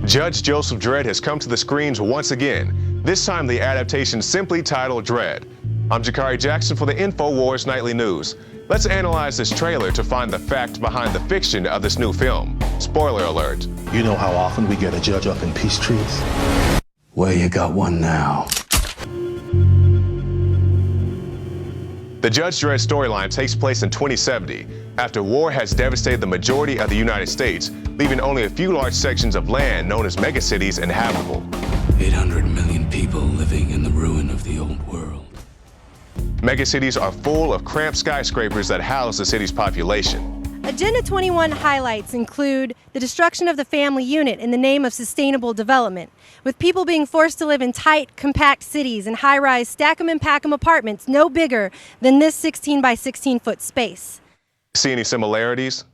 Judge Joseph Dredd has come to the screens once again, this time the adaptation simply titled Dredd. I'm Jakari Jackson for the INFOWARS Nightly News. Let's analyze this trailer to find the fact behind the fiction of this new film. Spoiler alert. You know how often we get a judge up in peace trees? Well, you got one now. The Judge Dredd storyline takes place in 2070, after war has devastated the majority of the United States, leaving only a few large sections of land known as megacities inhabitable. 800 million people living in the ruin of the old world. Megacities are full of cramped skyscrapers that house the city's population. Agenda 21 highlights include the destruction of the family unit in the name of sustainable development, with people being forced to live in tight, compact cities and high-rise stack-em-and-pack-em apartments no bigger than this 16 by 16 foot space. See any similarities?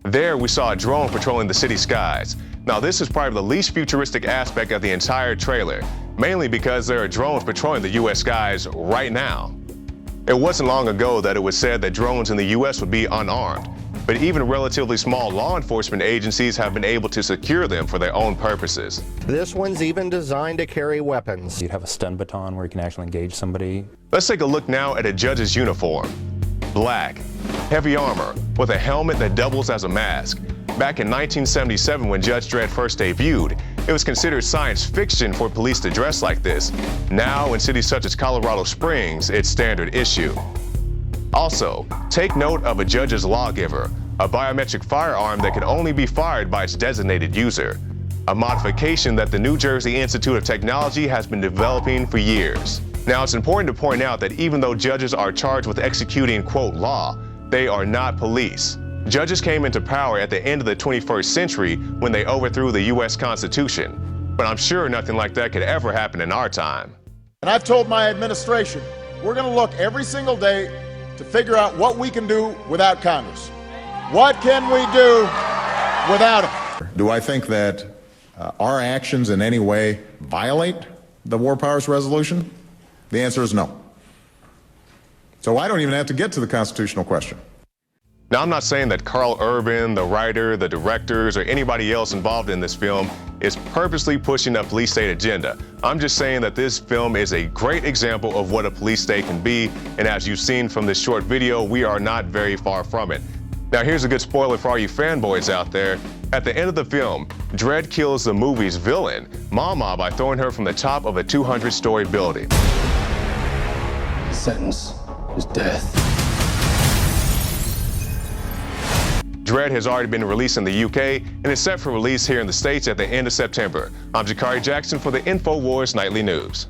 There we saw a drone patrolling the city skies. Now this is probably the least futuristic aspect of the entire trailer, mainly because there are drones patrolling the US skies right now. It wasn't long ago that it was said that drones in the US would be unarmed, but even relatively small law enforcement agencies have been able to secure them for their own purposes. This one's even designed to carry weapons. You'd have a stun baton where you can actually engage somebody. Let's take a look now at a judge's uniform. Black, heavy armor, with a helmet that doubles as a mask. Back in 1977, when Judge Dredd first debuted, it was considered science fiction for police to dress like this. Now, in cities such as Colorado Springs, it's standard issue. Also, take note of a judge's lawgiver, a biometric firearm that can only be fired by its designated user, a modification that the New Jersey Institute of Technology has been developing for years. Now, it's important to point out that even though judges are charged with executing, quote, law, they are not police. Judges came into power at the end of the 21st century when they overthrew the US Constitution. But I'm sure nothing like that could ever happen in our time. And I've told my administration, we're going to look every single day to figure out what we can do without Congress. What can we do without it? Do I think that our actions in any way violate the War Powers Resolution? The answer is no. So I don't even have to get to the constitutional question. Now, I'm not saying that Carl Urban, the writer, the directors, or anybody else involved in this film is purposely pushing a police state agenda. I'm just saying that this film is a great example of what a police state can be, and as you've seen from this short video, we are not very far from it. Now, here's a good spoiler for all you fanboys out there. At the end of the film, Dredd kills the movie's villain, Mama, by throwing her from the top of a 200-story building. The sentence is death. Dredd has already been released in the UK and is set for release here in the States at the end of September. I'm Jakari Jackson for the INFOWARS Nightly News.